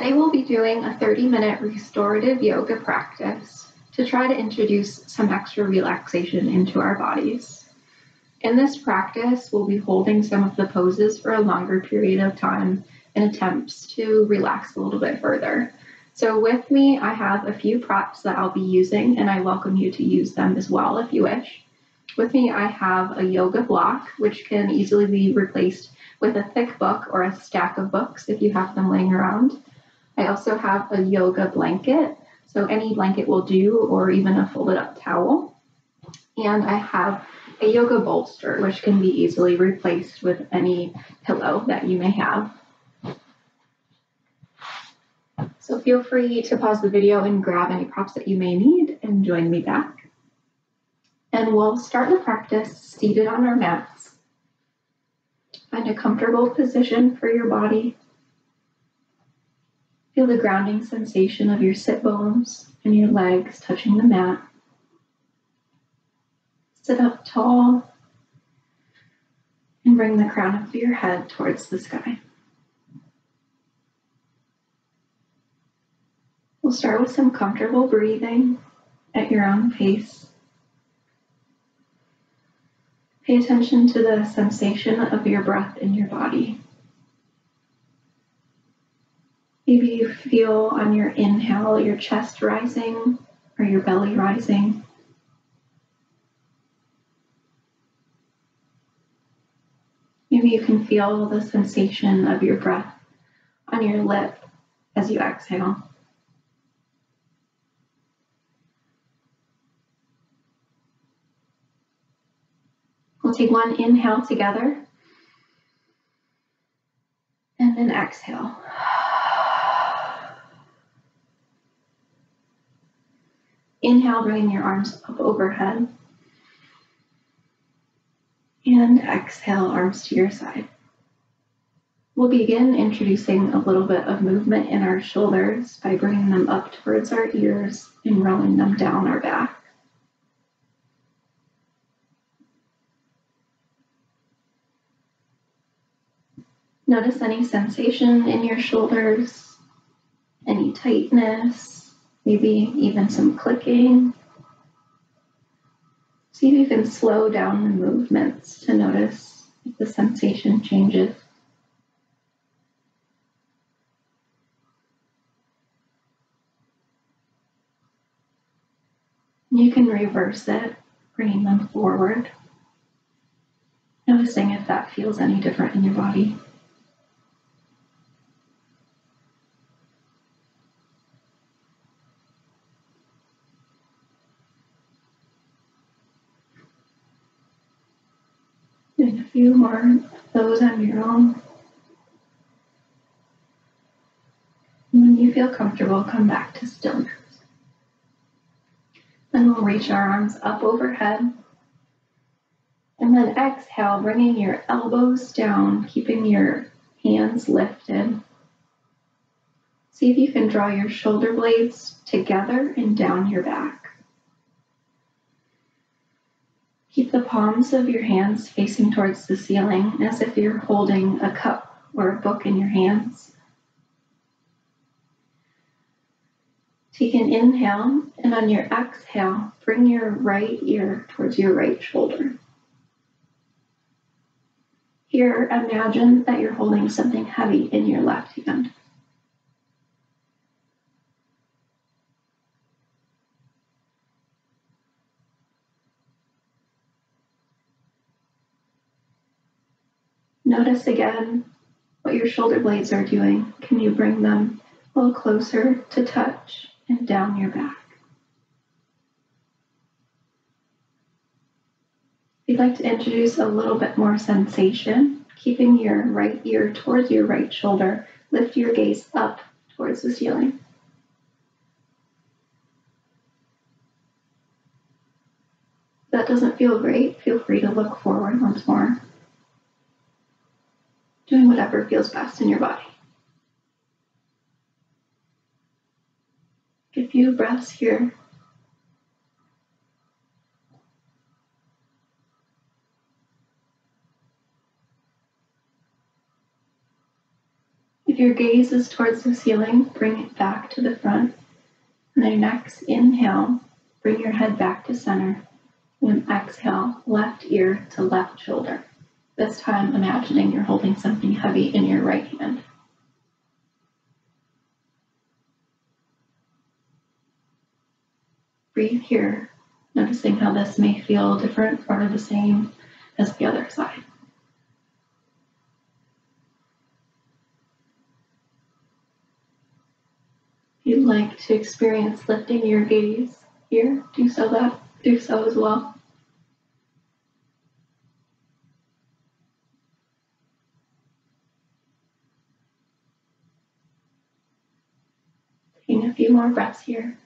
Today we'll be doing a 30-minute restorative yoga practice to try to introduce some extra relaxation into our bodies. In this practice, we'll be holding some of the poses for a longer period of time in attempts to relax a little bit further. So with me, I have a few props that I'll be using, and I welcome you to use them as well if you wish. With me, I have a yoga block, which can easily be replaced with a thick book or a stack of books if you have them laying around. I also have a yoga blanket, so any blanket will do, or even a folded up towel. And I have a yoga bolster, which can be easily replaced with any pillow that you may have. So feel free to pause the video and grab any props that you may need and join me back. And we'll start the practice seated on our mats. Find a comfortable position for your body. Feel the grounding sensation of your sit bones and your legs touching the mat. Sit up tall and bring the crown of your head towards the sky. We'll start with some comfortable breathing at your own pace. Pay attention to the sensation of your breath in your body. Maybe you feel on your inhale your chest rising or your belly rising. Maybe you can feel the sensation of your breath on your lip as you exhale. We'll take one inhale together and then exhale. Inhale, bringing your arms up overhead. And exhale, arms to your side. We'll begin introducing a little bit of movement in our shoulders by bringing them up towards our ears and rolling them down our back. Notice any sensation in your shoulders, any tightness, maybe even some clicking. See if you can slow down the movements to notice if the sensation changes. You can reverse it, bringing them forward, noticing if that feels any different in your body. Doing a few more of those on your own. And when you feel comfortable, come back to stillness. Then we'll reach our arms up overhead. And then exhale, bringing your elbows down, keeping your hands lifted. See if you can draw your shoulder blades together and down your back. Keep the palms of your hands facing towards the ceiling as if you're holding a cup or a book in your hands. Take an inhale, and on your exhale, bring your right ear towards your right shoulder. Here, imagine that you're holding something heavy in your left hand. Notice again what your shoulder blades are doing. Can you bring them a little closer to touch and down your back? If you'd like to introduce a little bit more sensation, keeping your right ear towards your right shoulder, lift your gaze up towards the ceiling. If that doesn't feel great, feel free to look forward once more. Doing whatever feels best in your body. Take a few breaths here. If If your gaze is towards the ceiling, bring it back to the front. And then next inhale, bring your head back to center. And exhale, left ear to left shoulder. This time, imagining you're holding something heavy in your right hand. Breathe here, noticing how this may feel different or the same as the other side. If you'd like to experience lifting your gaze here, do so as well. Taking a few more breaths here.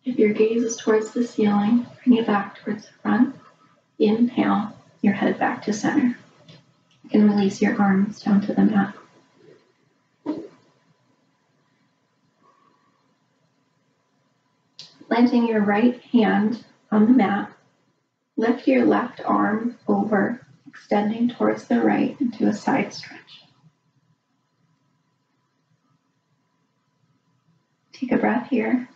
If your gaze is towards the ceiling, bring it back towards the front. Inhale, your head back to center. You can release your arms down to the mat. Planting your right hand on the mat, lift your left arm over, extending towards the right into a side stretch. Take a breath here.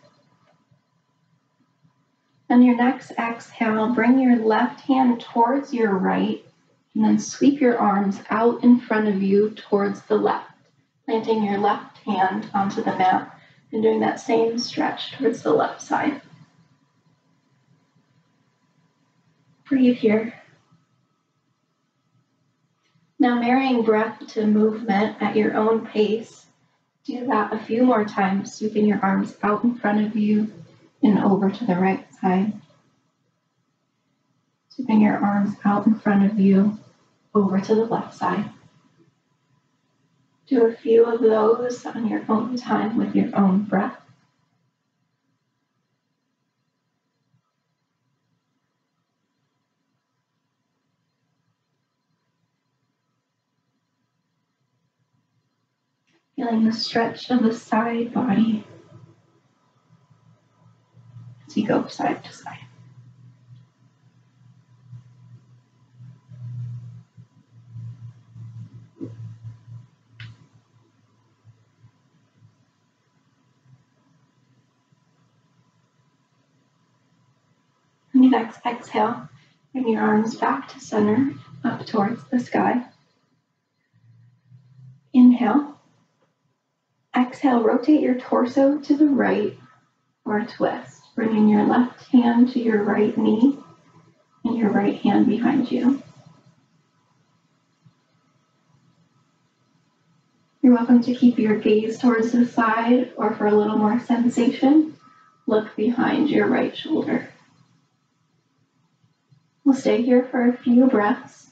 On your next exhale, bring your left hand towards your right, and then sweep your arms out in front of you towards the left, planting your left hand onto the mat and doing that same stretch towards the left side. Breathe here. Now marrying breath to movement at your own pace, do that a few more times, sweeping your arms out in front of you and over to the right side. Sweeping your arms out in front of you, over to the left side. Do a few of those on your own time with your own breath. Feeling the stretch of the side body as you go side to side. On your next exhale, bring your arms back to center, up towards the sky. Inhale. Exhale, rotate your torso to the right or a twist, bringing your left hand to your right knee and your right hand behind you. You're welcome to keep your gaze towards the side, or for a little more sensation, look behind your right shoulder. We'll stay here for a few breaths.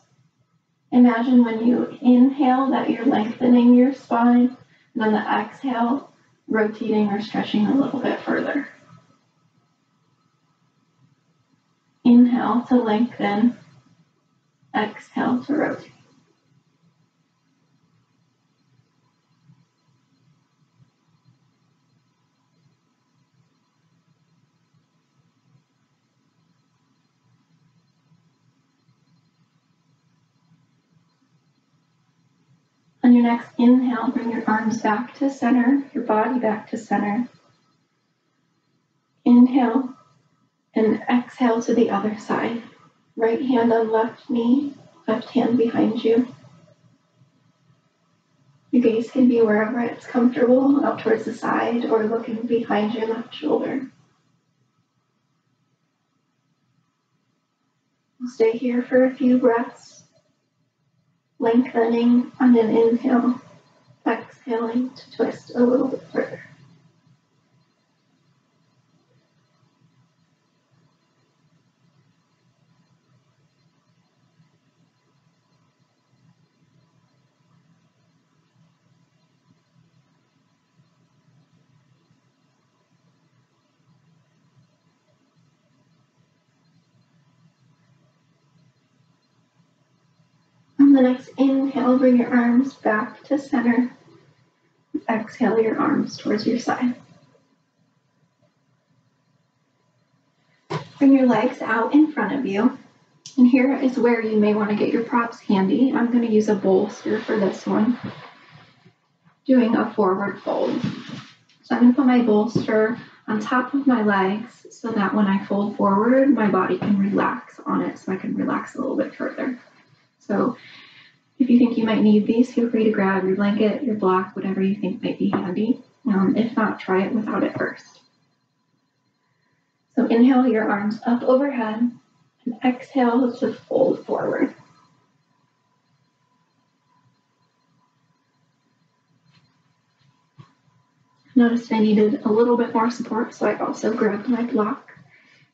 Imagine when you inhale that you're lengthening your spine, and on the exhale, rotating or stretching a little bit further. Inhale to lengthen, exhale to rotate. On your next inhale, bring your arms back to center, your body back to center. Inhale and exhale to the other side. Right hand on left knee, left hand behind you. Your gaze can be wherever it's comfortable, out towards the side or looking behind your left shoulder. We'll stay here for a few breaths. Lengthening on an inhale, exhaling to twist a little bit further. On the next inhale, bring your arms back to center. Exhale your arms towards your side. Bring your legs out in front of you. And here is where you may want to get your props handy. I'm going to use a bolster for this one. Doing a forward fold. So I'm going to put my bolster on top of my legs so that when I fold forward, my body can relax on it so I can relax a little bit further. So if you think you might need these, feel free to grab your blanket, your block, whatever you think might be handy. If not, try it without it first. So inhale your arms up overhead and exhale to fold forward. Noticed I needed a little bit more support, so I also grabbed my block.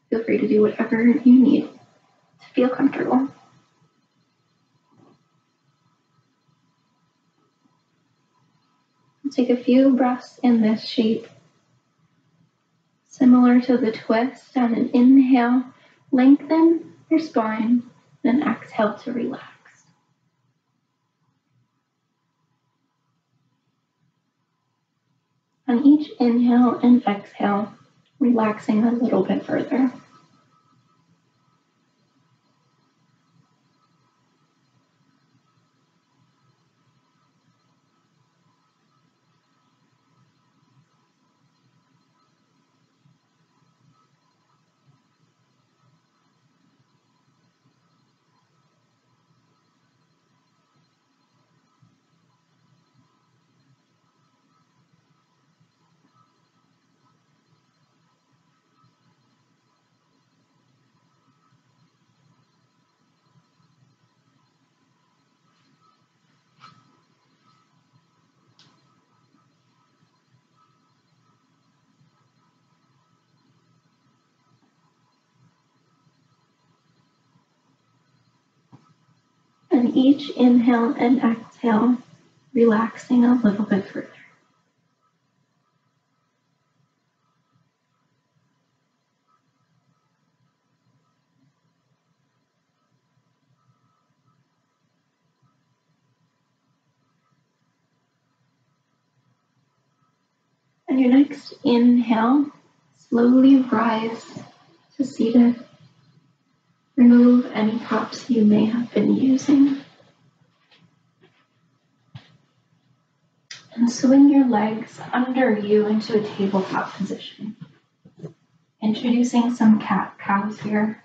Feel free to do whatever you need to feel comfortable. Take a few breaths in this shape. Similar to the twist, on an inhale, lengthen your spine, then exhale to relax. On each inhale and exhale, relaxing a little bit further. And each inhale and exhale, relaxing a little bit further. And your next inhale, slowly rise to seated. Remove any props you may have been using. And swing your legs under you into a tabletop position. Introducing some cat-cows here.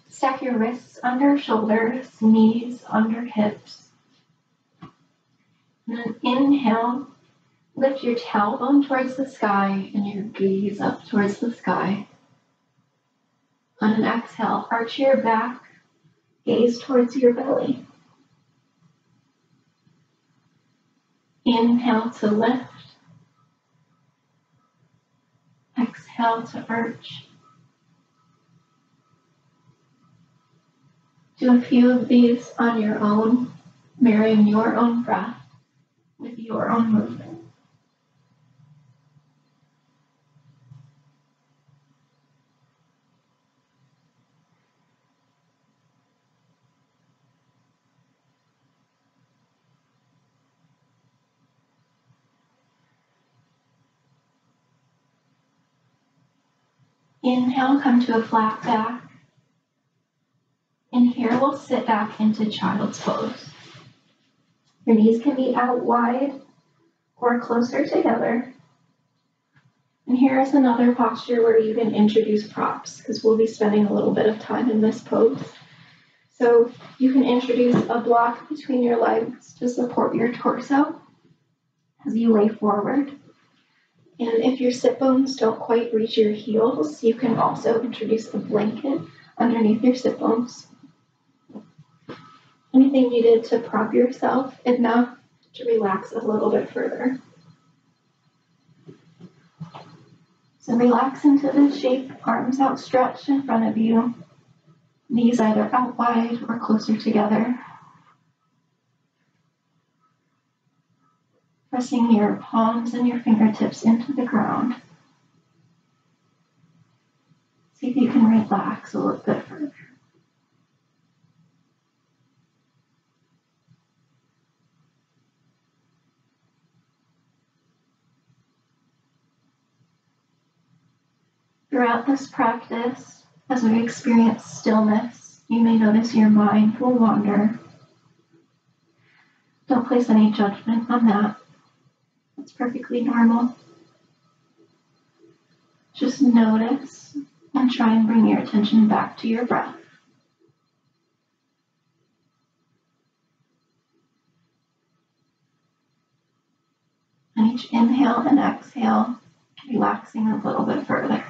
Stack your wrists under shoulders, knees under hips. And then inhale, lift your tailbone towards the sky and your gaze up towards the sky. On an exhale, arch your back, gaze towards your belly. Inhale to lift. Exhale to arch. Do a few of these on your own, marrying your own breath with your own movement. Inhale, come to a flat back. And here we'll sit back into child's pose. Your knees can be out wide or closer together. And here is another posture where you can introduce props, because we'll be spending a little bit of time in this pose. So you can introduce a block between your legs to support your torso as you lay forward. And if your sit bones don't quite reach your heels, you can also introduce a blanket underneath your sit bones. Anything needed to prop yourself enough to relax a little bit further. So relax into this shape, arms outstretched in front of you, knees either out wide or closer together. Pressing your palms and your fingertips into the ground. See if you can relax a little bit further. Throughout this practice, as we experience stillness, you may notice your mind will wander. Don't place any judgment on that. It's perfectly normal. Just notice and try and bring your attention back to your breath. And each inhale and exhale, relaxing a little bit further.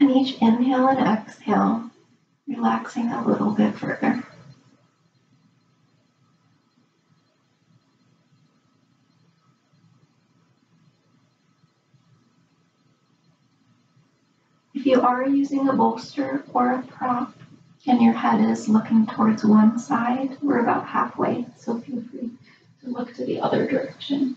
And each inhale and exhale, relaxing a little bit further. If you are using a bolster or a prop and your head is looking towards one side, we're about halfway, so feel free to look to the other direction.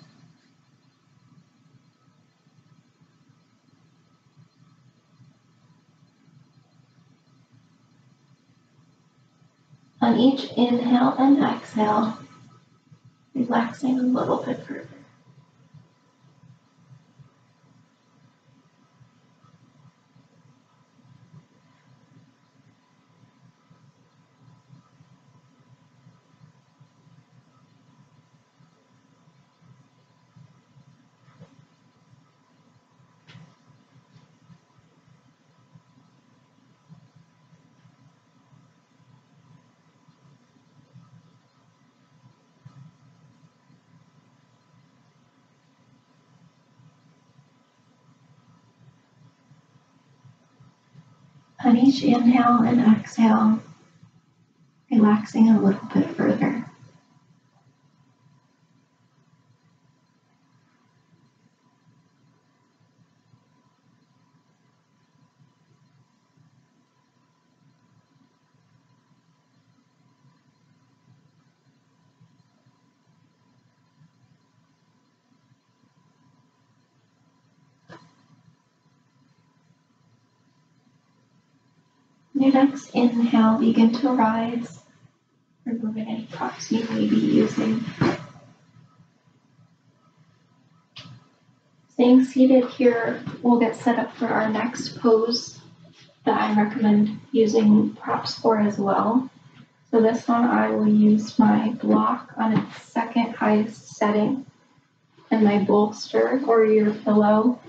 On each inhale and exhale, relaxing a little bit further. On each inhale and exhale, relaxing a little bit further. Your next inhale, begin to rise, removing any props you may be using. Staying seated here, we'll get set up for our next pose that I recommend using props for as well. So this one, I will use my block on its second highest setting and my bolster or your pillow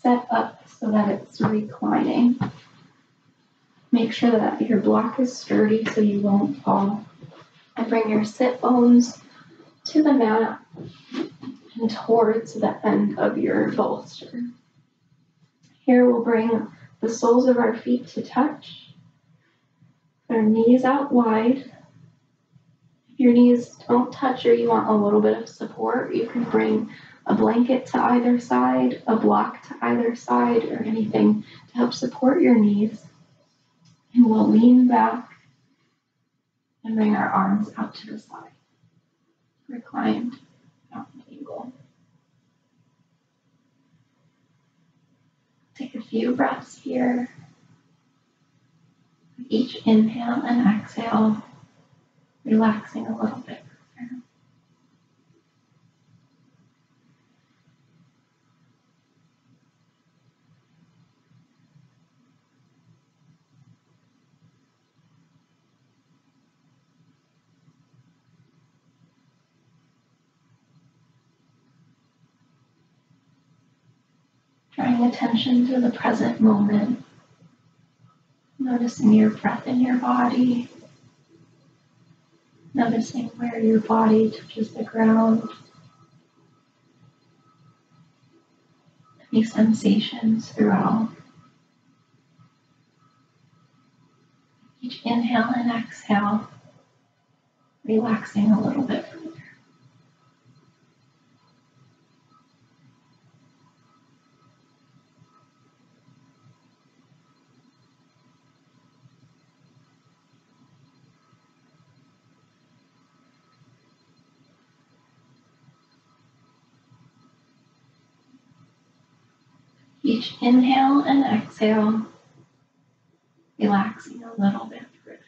set up so that it's reclining. Make sure that your block is sturdy so you won't fall. And bring your sit bones to the mat and towards the end of your bolster. Here we'll bring the soles of our feet to touch. Our knees out wide. If your knees don't touch or you want a little bit of support, you can bring a blanket to either side, a block to either side, or anything to help support your knees. And we'll lean back and bring our arms out to the side. Reclined mountain eagle. Take a few breaths here. Each inhale and exhale, relaxing a little bit further. Drawing attention to the present moment, noticing your breath in your body, noticing where your body touches the ground, any sensations throughout. Each inhale and exhale, relaxing a little bit further. Each inhale and exhale, relaxing a little bit further.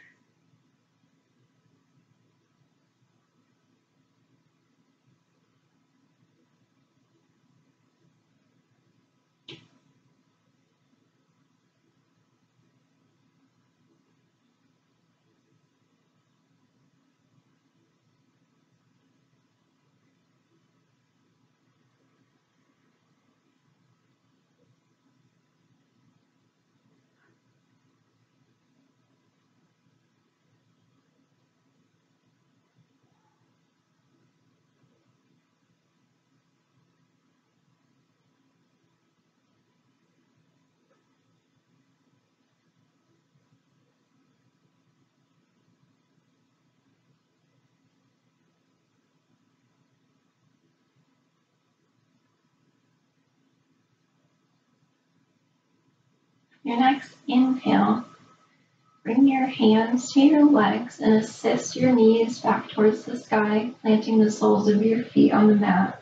Your next inhale, bring your hands to your legs and assist your knees back towards the sky, planting the soles of your feet on the mat.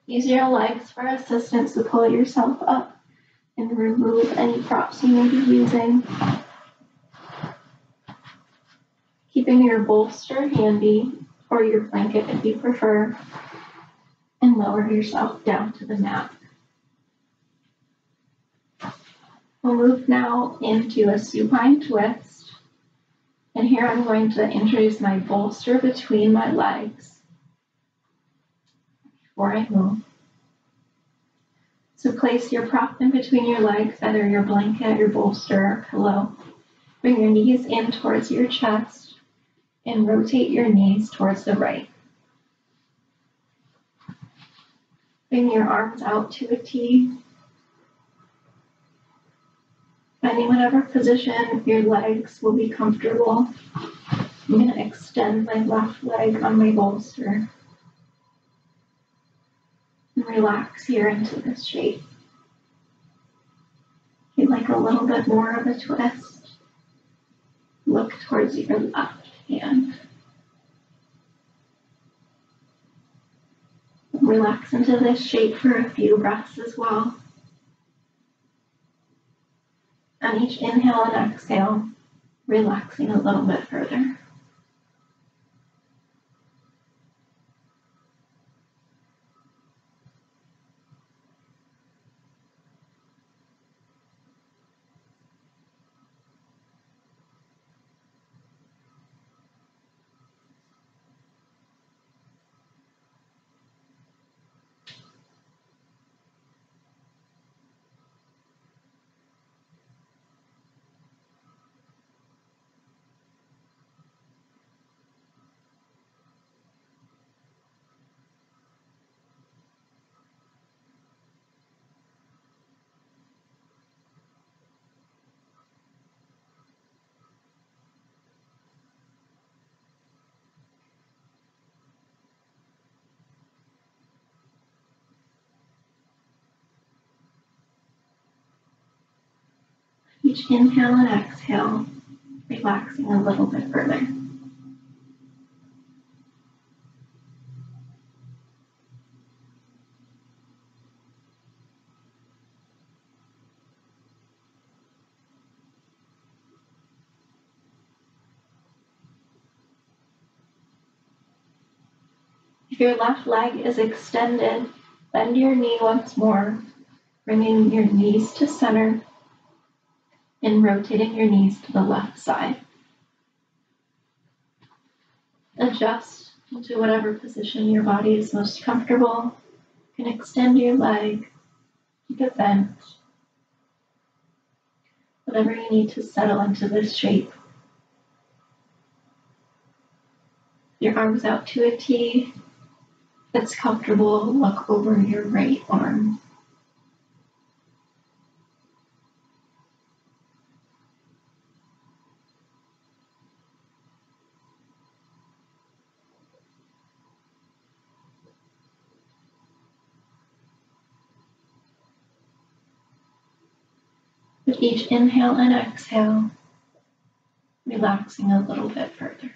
Use your legs for assistance to pull yourself up and remove any props you may be using. Keeping your bolster handy, or your blanket if you prefer, and lower yourself down to the mat. We'll move now into a supine twist. And here I'm going to introduce my bolster between my legs before I move. So place your prop in between your legs, either your blanket, your bolster, or pillow. Bring your knees in towards your chest and rotate your knees towards the right. Bring your arms out to a T. Finding whatever position your legs will be comfortable. I'm going to extend my left leg on my bolster and relax here into this shape. If you'd like a little bit more of a twist, look towards your left hand. Relax into this shape for a few breaths as well. On each inhale and exhale, relaxing a little bit further. Each inhale and exhale, relaxing a little bit further. If your left leg is extended, bend your knee once more, bringing your knees to center and rotating your knees to the left side. Adjust into whatever position your body is most comfortable. You can extend your leg, keep it bent, whatever you need to settle into this shape. Your arms out to a T. If it's comfortable, look over your right arm. With each inhale and exhale, relaxing a little bit further.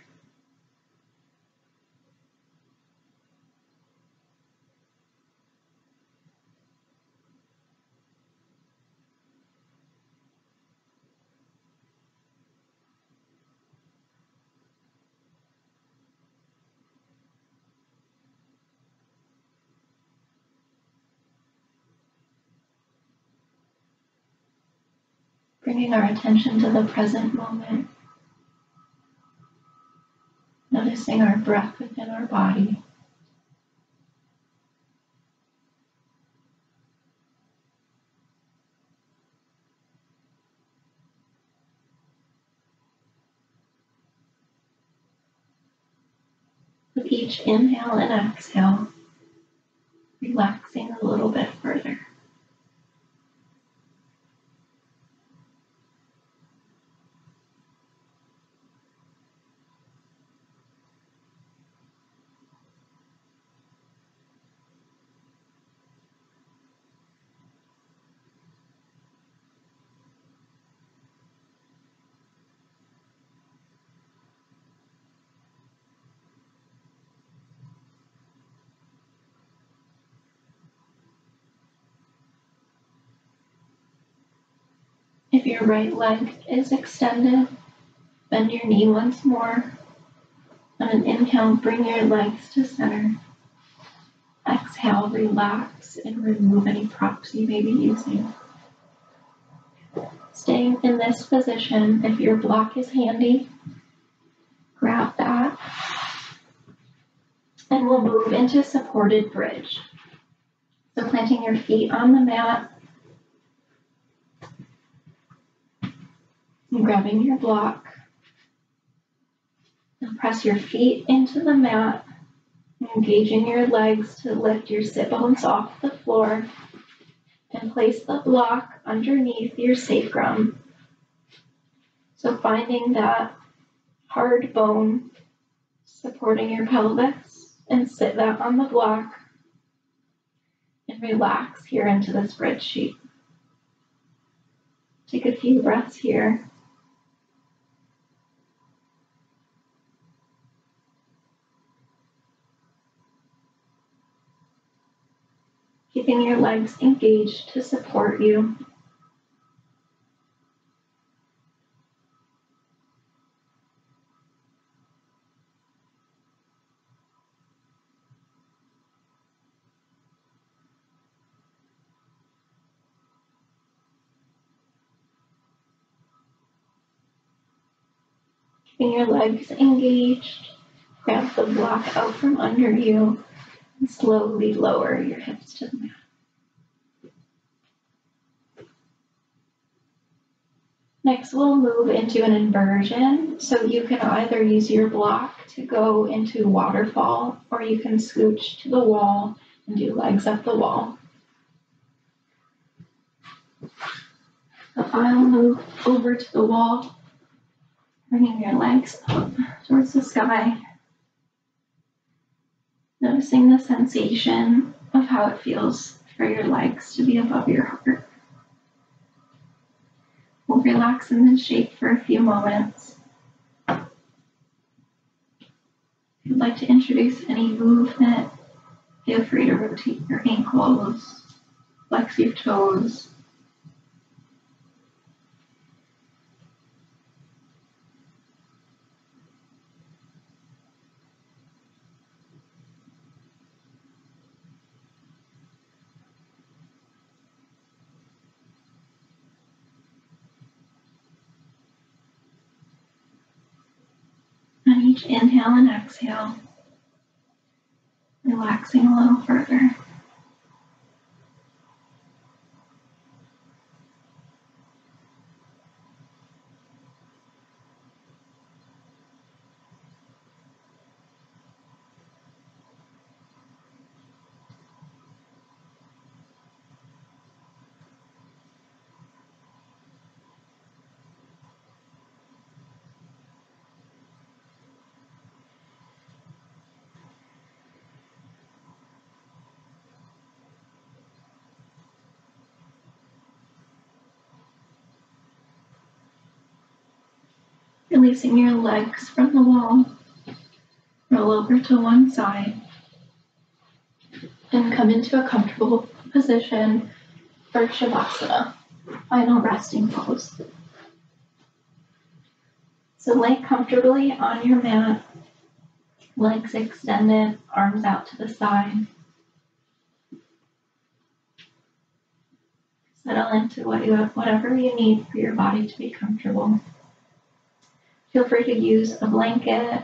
bringing our attention to the present moment, noticing our breath within our body. With each inhale and exhale, relaxing a little bit further. If your right leg is extended, bend your knee once more. On an inhale, bring your legs to center. Exhale, relax and remove any props you may be using. Staying in this position, if your block is handy, grab that. And we'll move into supported bridge. So planting your feet on the mat, and grabbing your block, and press your feet into the mat, engaging your legs to lift your sit bones off the floor, and place the block underneath your sacrum. So finding that hard bone supporting your pelvis, and sit that on the block, and relax here into this bridge shape. Take a few breaths here. Keeping your legs engaged to support you. Keeping your legs engaged, grab the block out from under you and slowly lower your hips to the mat. Next, we'll move into an inversion. So you can either use your block to go into waterfall, or you can scooch to the wall and do legs up the wall. So I'll move over to the wall, bringing your legs up towards the sky, noticing the sensation of how it feels for your legs to be above your heart. We'll relax in this shape for a few moments. If you'd like to introduce any movement, feel free to rotate your ankles, flex your toes. On each inhale and exhale, relaxing a little further. Releasing your legs from the wall, roll over to one side, and come into a comfortable position for Savasana, final resting pose. So lay comfortably on your mat, legs extended, arms out to the side. Settle into whatever you need for your body to be comfortable. Feel free to use a blanket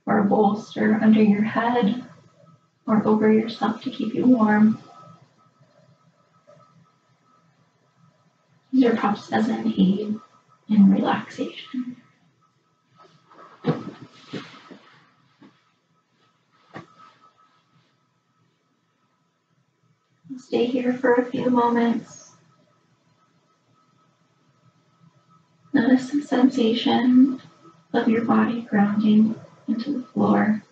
or a bolster under your head or over yourself to keep you warm. Use your props as an aid in relaxation. Stay here for a few moments. Notice the sensation of your body grounding into the floor.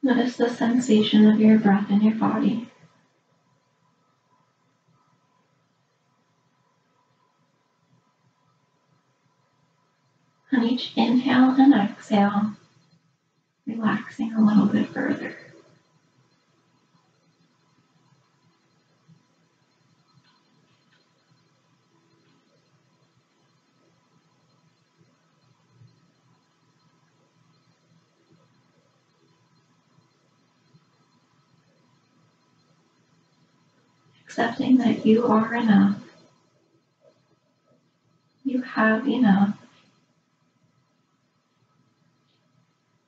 Notice the sensation of your breath in your body. On each inhale and exhale, relaxing a little bit further. Accepting that you are enough. You have enough.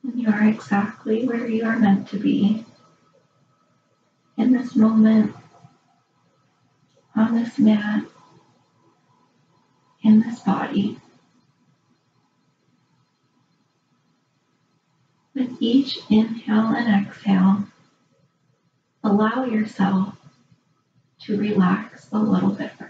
And you are exactly where you are meant to be. In this moment, on this mat, in this body. With each inhale and exhale, allow yourself to relax a little bit further.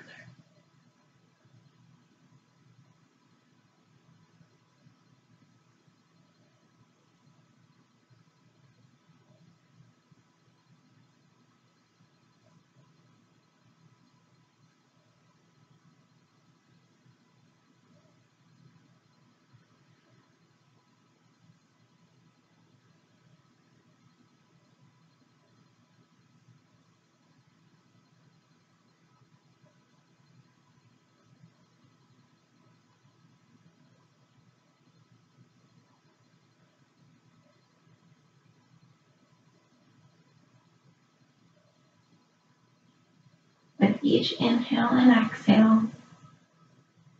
With each inhale and exhale,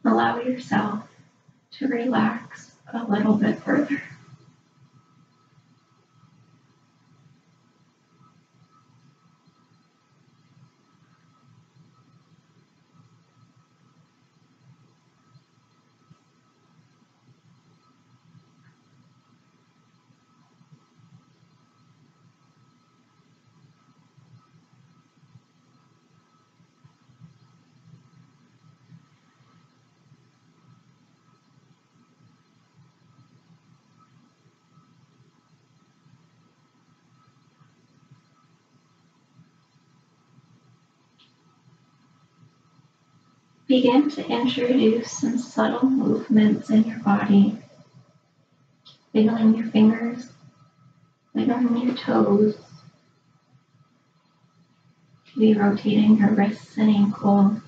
allow yourself to relax a little bit further. Begin to introduce some subtle movements in your body, wiggling your fingers, wiggling your toes, maybe rotating your wrists and ankles,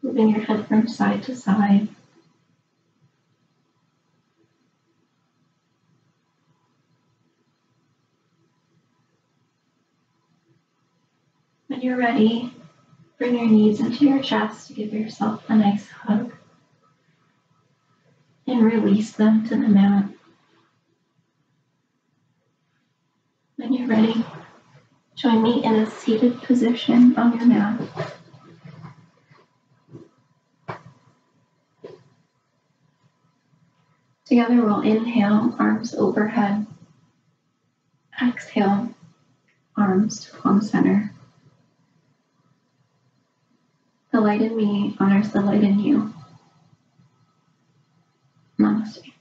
moving your head from side to side. When you're ready, bring your knees into your chest to give yourself a nice hug and release them to the mat. When you're ready, join me in a seated position on your mat. Together we'll inhale, arms overhead. Exhale, arms to palm center. The light in me honors the light in you. Namaste.